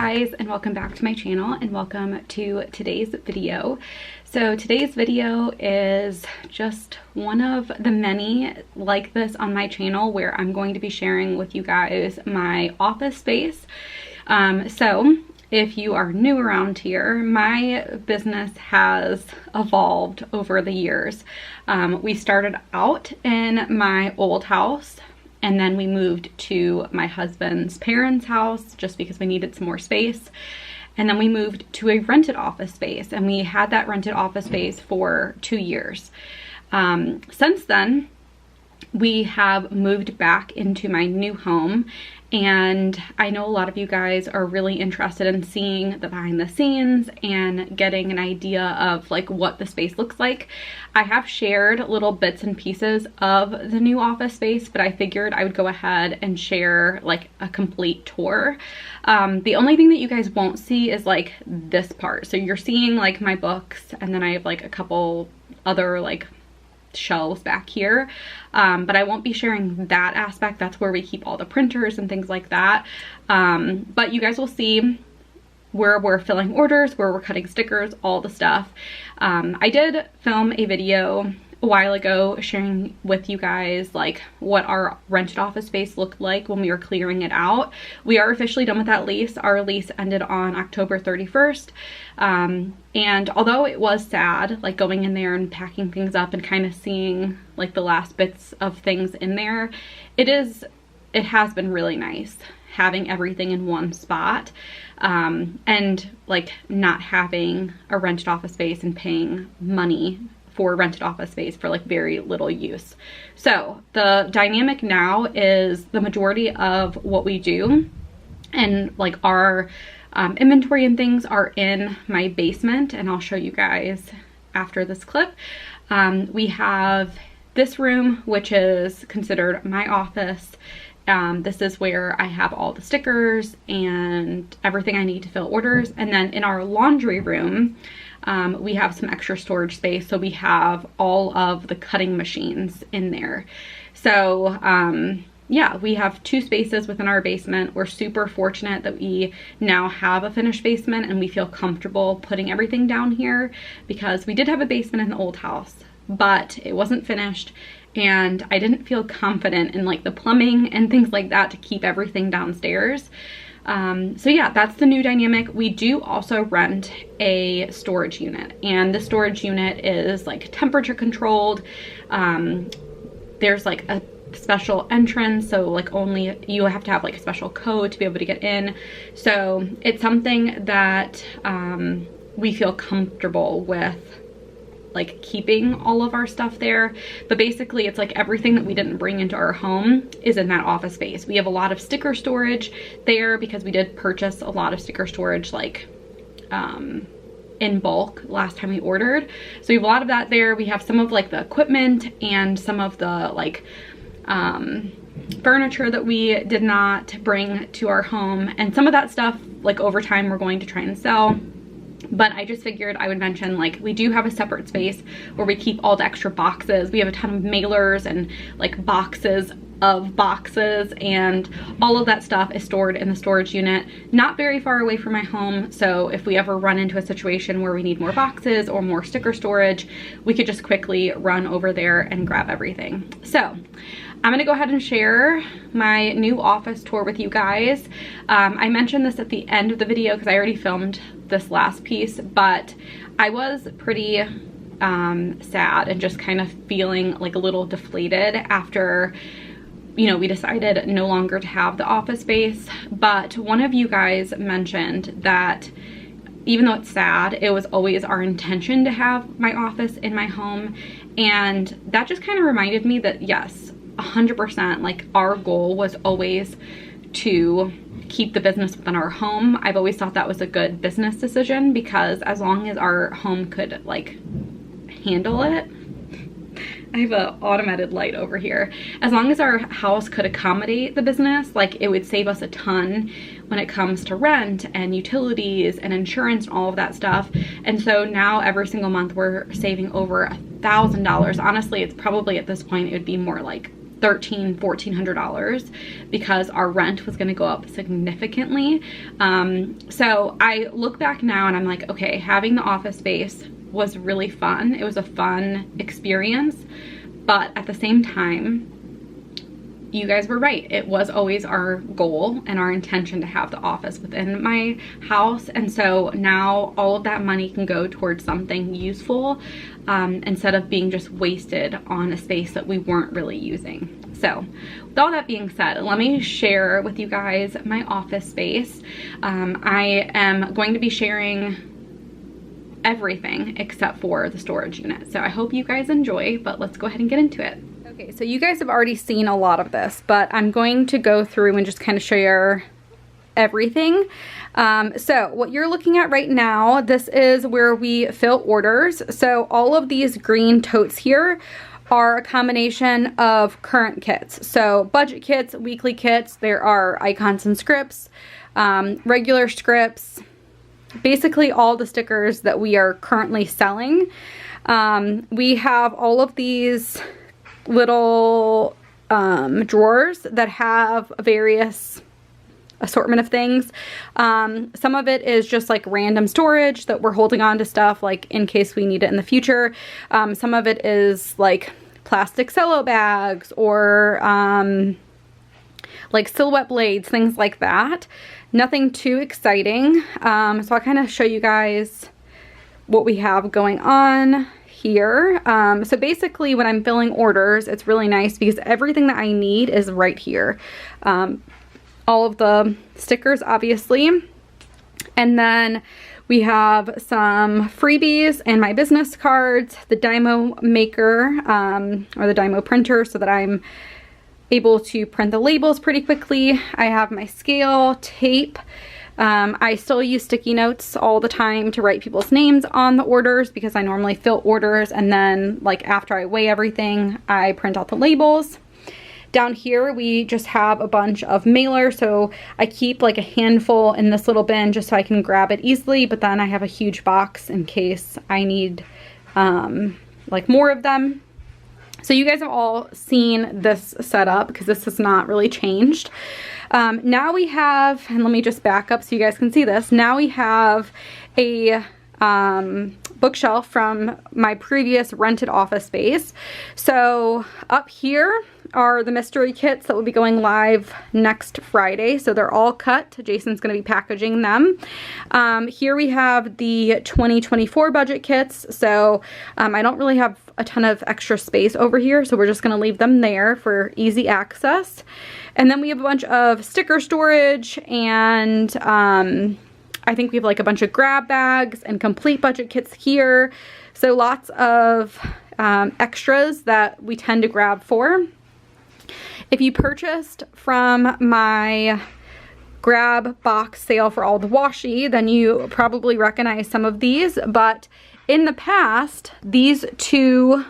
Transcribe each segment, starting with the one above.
guys, and welcome back to my channel, and welcome to today's video. So today's video is just one of the many like this on my channel where I'm going to be sharing with you guys my office space. So if you are new around here, my business has evolved over the years. We started out in my old house, and then we moved to my husband's parents' house just because we needed some more space. And then we moved to a rented office space, and we had that rented office space for 2 years. Since then, we have moved back into my new home, and I know a lot of you guys are really interested in seeing the behind the scenes and getting an idea of like what the space looks like. I have shared little bits and pieces of the new office space, but I figured I would go ahead and share like a complete tour. The only thing that you guys won't see is like this part. So you're seeing like my books, and then I have like a couple other like shelves back here, but I won't be sharing that aspect. That's where we keep all the printers and things like that. But you guys will see where we're filling orders, where we're cutting stickers, all the stuff. I did film a video a while ago sharing with you guys like what our rented office space looked like when we were clearing it out. We are officially done with that lease. Our lease ended on October 31st. And although it was sad, like going in there and packing things up and kind of seeing like the last bits of things in there, it has been really nice having everything in one spot, and like not having a rented office space and paying money for rented office space for like very little use. So the dynamic now is the majority of what we do and like our inventory and things are in my basement, and I'll show you guys after this clip. We have this room, which is considered my office. This is where I have all the stickers and everything I need to fill orders. And then in our laundry room, we have some extra storage space. So we have all of the cutting machines in there. So yeah, we have 2 spaces within our basement. We're super fortunate that we now have a finished basement, and we feel comfortable putting everything down here because we did have a basement in the old house, but it wasn't finished. And I didn't feel confident in like the plumbing and things like that to keep everything downstairs. So yeah, that's the new dynamic. We do also rent a storage unit, and the storage unit is like temperature controlled. There's like a special entrance, so like only you have to have like a special code to be able to get in. So it's something that we feel comfortable with, like keeping all of our stuff there. But basically it's like everything that we didn't bring into our home is in that office space. We have a lot of sticker storage there because we did purchase a lot of sticker storage like in bulk last time we ordered. So we have a lot of that there. We have some of like the equipment and some of the like furniture that we did not bring to our home, and some of that stuff like over time we're going to try and sell. But I just figured I would mention like we do have a separate space where we keep all the extra boxes. We have a ton of mailers and like boxes of boxes, and all of that stuff is stored in the storage unit, not very far away from my home. So if we ever run into a situation where we need more boxes or more sticker storage, we could just quickly run over there and grab everything. So I'm gonna go ahead and share my new office tour with you guys. I mentioned this at the end of the video because I already filmed this last piece, but I was pretty sad and just kind of feeling like a little deflated after, you know, we decided no longer to have the office space. But one of you guys mentioned that even though it's sad, it was always our intention to have my office in my home. And that just kind of reminded me that yes, 100%, like our goal was always to keep the business within our home. I've always thought that was a good business decision because as long as our home could like handle it, I have an automated light over here. As long as our house could accommodate the business, like it would save us a ton when it comes to rent and utilities and insurance and all of that stuff. And so now every single month we're saving over $1,000. Honestly, it's probably at this point it would be more like $1,400 because our rent was going to go up significantly. So I look back now and I'm like, okay, having the office space was really fun. It was a fun experience, but at the same time, you guys were right. It was always our goal and our intention to have the office within my house. And so now all of that money can go towards something useful, instead of being just wasted on a space that we weren't really using. So with all that being said, let me share with you guys my office space. I am going to be sharing everything except for the storage unit. So I hope you guys enjoy, but let's go ahead and get into it. Okay, so you guys have already seen a lot of this, but I'm going to go through and just kind of share everything. So what you're looking at right now, this is where we fill orders. So all of these green totes here are a combination of current kits. So budget kits, weekly kits, there are icons and scripts, regular scripts, basically all the stickers that we are currently selling. We have all of these little drawers that have various assortment of things. Some of it is just like random storage that we're holding on to stuff like in case we need it in the future. Some of it is like plastic cello bags or like silhouette blades, things like that. Nothing too exciting. So I'll kind of show you guys what we have going on here. So basically when I'm filling orders, it's really nice because everything that I need is right here. All of the stickers, obviously. And then we have some freebies and my business cards, the Dymo maker, or the Dymo printer, so that I'm able to print the labels pretty quickly. I have my scale, tape. I still use sticky notes all the time to write people's names on the orders because I normally fill orders and then like after I weigh everything, I print out the labels. Down here, we just have a bunch of mailers. So I keep like a handful in this little bin just so I can grab it easily. But then I have a huge box in case I need like more of them. So you guys have all seen this setup because this has not really changed. Now we have, and let me just back up so you guys can see this. Now we have a bookshelf from my previous rented office space. So up here are the mystery kits that will be going live next Friday. So they're all cut. Jason's going to be packaging them. Here we have the 2024 budget kits. So I don't really have a ton of extra space over here, so we're just going to leave them there for easy access. And then we have a bunch of sticker storage, and I think we have like a bunch of grab bags and complete budget kits here. So lots of extras that we tend to grab for. If you purchased from my grab box sale for all the washi, then you probably recognize some of these, but in the past, these two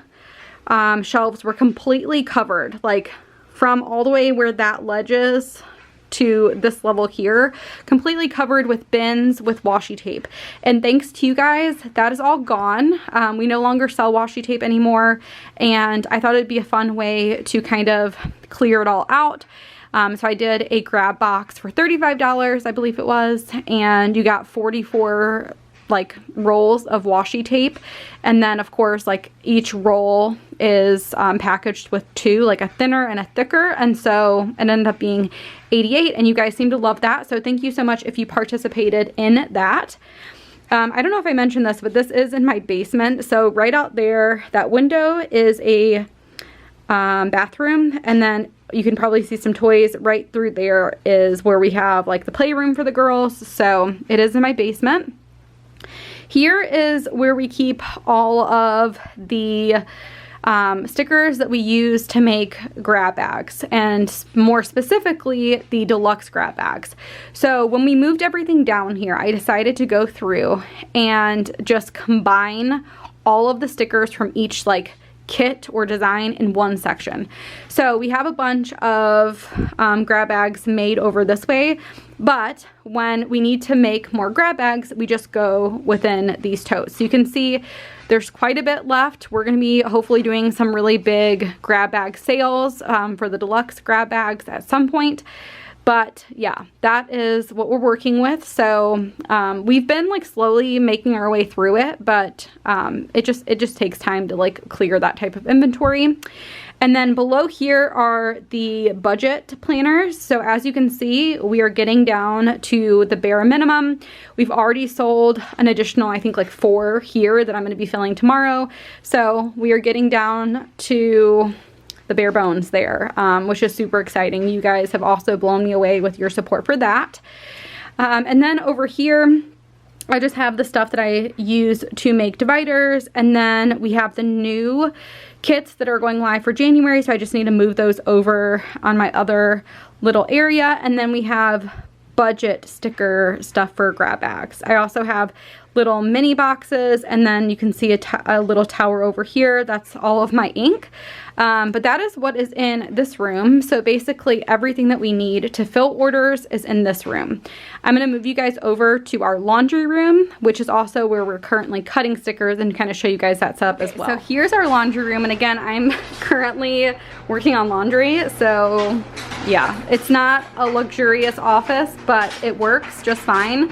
shelves were completely covered, like from all the way where that ledge is to this level here, completely covered with bins with washi tape. And thanks to you guys, that is all gone. We no longer sell washi tape anymore, and I thought it'd be a fun way to kind of clear it all out. So I did a grab box for $35, I believe it was, and you got 44 like rolls of washi tape, and then of course like each roll is packaged with two, like a thinner and a thicker, and so it ended up being 88, and you guys seem to love that, so thank you so much if you participated in that. I don't know if I mentioned this, but this is in my basement, so right out there, that window is a bathroom, and then you can probably see some toys. Right through there is where we have like the playroom for the girls, so it is in my basement. Here is where we keep all of the stickers that we use to make grab bags, and more specifically the deluxe grab bags. So when we moved everything down here, I decided to go through and just combine all of the stickers from each like kit or design in one section. So we have a bunch of grab bags made over this way, but when we need to make more grab bags, we just go within these totes. So you can see there's quite a bit left. We're going to be hopefully doing some really big grab bag sales for the deluxe grab bags at some point. But yeah, that is what we're working with. So we've been like slowly making our way through it, but it just takes time to like clear that type of inventory. And then below here are the budget planners. So as you can see, we are getting down to the bare minimum. We've already sold an additional, I think like 4 here that I'm going to be filling tomorrow. So we are getting down to the bare bones there, which is super exciting. You guys have also blown me away with your support for that. And then over here, I just have the stuff that I use to make dividers, and then we have the new kits that are going live for January, so I just need to move those over on my other little area. And then we have budget sticker stuff for grab bags. I also have little mini boxes, and then you can see a little tower over here. That's all of my ink. But that is what is in this room. So basically everything that we need to fill orders is in this room. I'm going to move you guys over to our laundry room, which is also where we're currently cutting stickers, and kind of show you guys that setup as well. So here's our laundry room, and again, I'm currently working on laundry, so yeah, it's not a luxurious office, but it works just fine.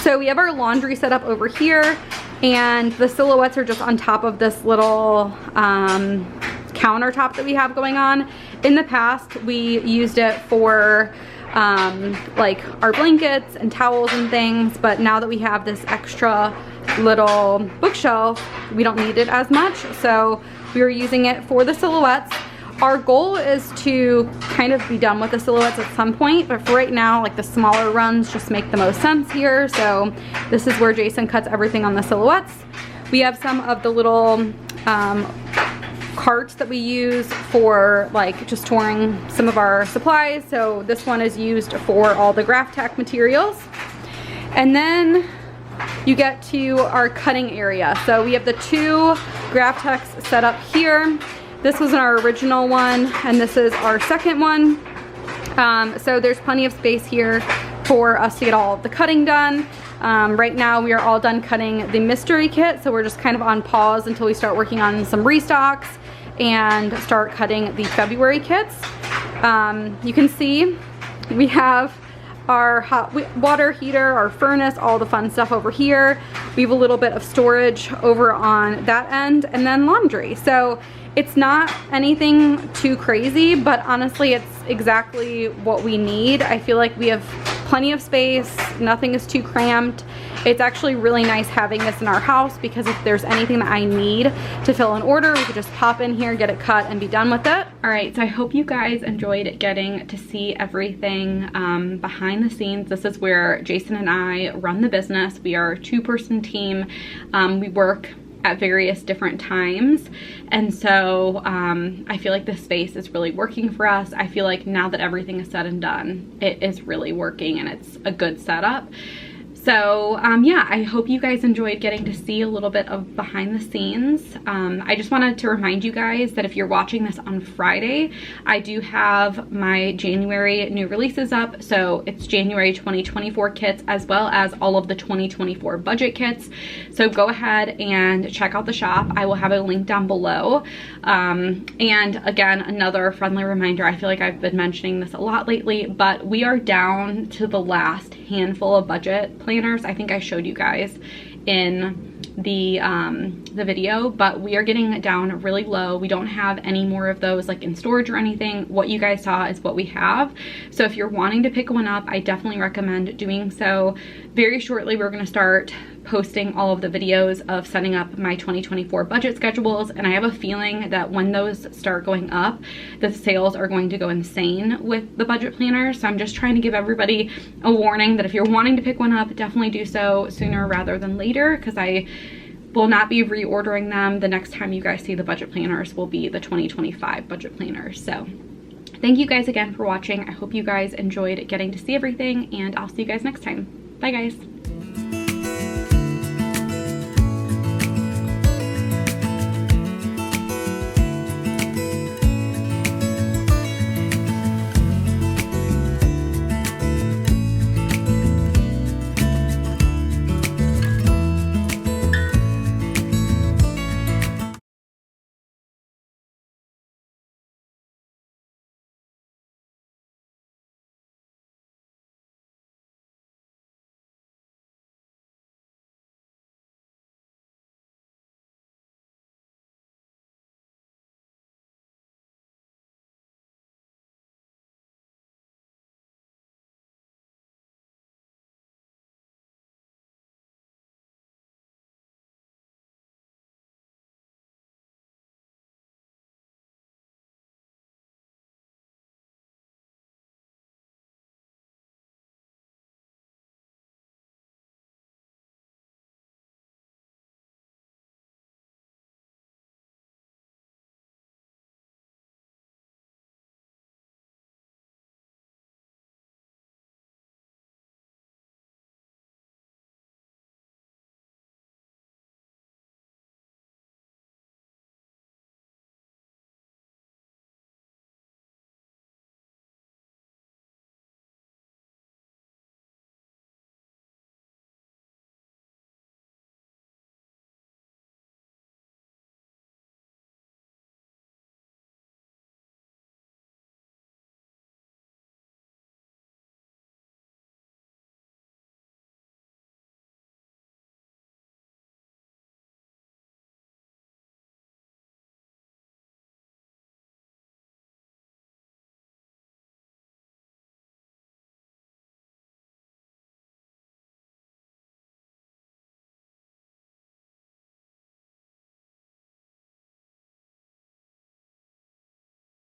So we have our laundry set up over here, and the silhouettes are just on top of this little countertop that we have going on. In the past, we used it for like our blankets and towels and things, but now that we have this extra little bookshelf, we don't need it as much, so we are using it for the silhouettes. Our goal is to kind of be done with the silhouettes at some point, but for right now, like the smaller runs just make the most sense here. So this is where Jason cuts everything on the silhouettes. We have some of the little carts that we use for like just storing some of our supplies. So this one is used for all the graph tack materials. And then you get to our cutting area. So we have the 2 graph tacks set up here. This was our original one, and this is our second one. So there's plenty of space here for us to get all of the cutting done. Right now we are all done cutting the mystery kit, so we're just kind of on pause until we start working on some restocks and start cutting the February kits. You can see we have our hot water heater, our furnace, all the fun stuff over here. We have a little bit of storage over on that end, and then laundry. So it's not anything too crazy, but honestly, it's exactly what we need. I feel like we have plenty of space, nothing is too cramped. It's actually really nice having this in our house, because if there's anything that I need to fill an order, we could just pop in here, get it cut, and be done with it. All right, so I hope you guys enjoyed getting to see everything behind the scenes. This is where Jason and I run the business. We are a 2-person team. We work at various different times, and so I feel like this space is really working for us. I feel like now that everything is said and done, it is really working, and it's a good setup. So yeah, I hope you guys enjoyed getting to see a little bit of behind the scenes. I just wanted to remind you guys that if you're watching this on Friday, I do have my January new releases up. So it's January 2024 kits, as well as all of the 2024 budget kits. So go ahead and check out the shop. I will have a link down below. And again, another friendly reminder, I feel like I've been mentioning this a lot lately, but we are down to the last handful of budget planners. I think I showed you guys in the video, but we are getting it down really low. We don't have any more of those like in storage or anything. What you guys saw is what we have. So if you're wanting to pick one up, I definitely recommend doing so. Very shortly, we're going to start posting all of the videos of setting up my 2024 budget schedules, and I have a feeling that when those start going up, the sales are going to go insane with the budget planner. So I'm just trying to give everybody a warning that if you're wanting to pick one up, definitely do so sooner rather than later, because I will not be reordering them. The next time you guys see the budget planners will be the 2025 budget planners. So thank you guys again for watching. I hope you guys enjoyed getting to see everything, and I'll see you guys next time. Bye guys.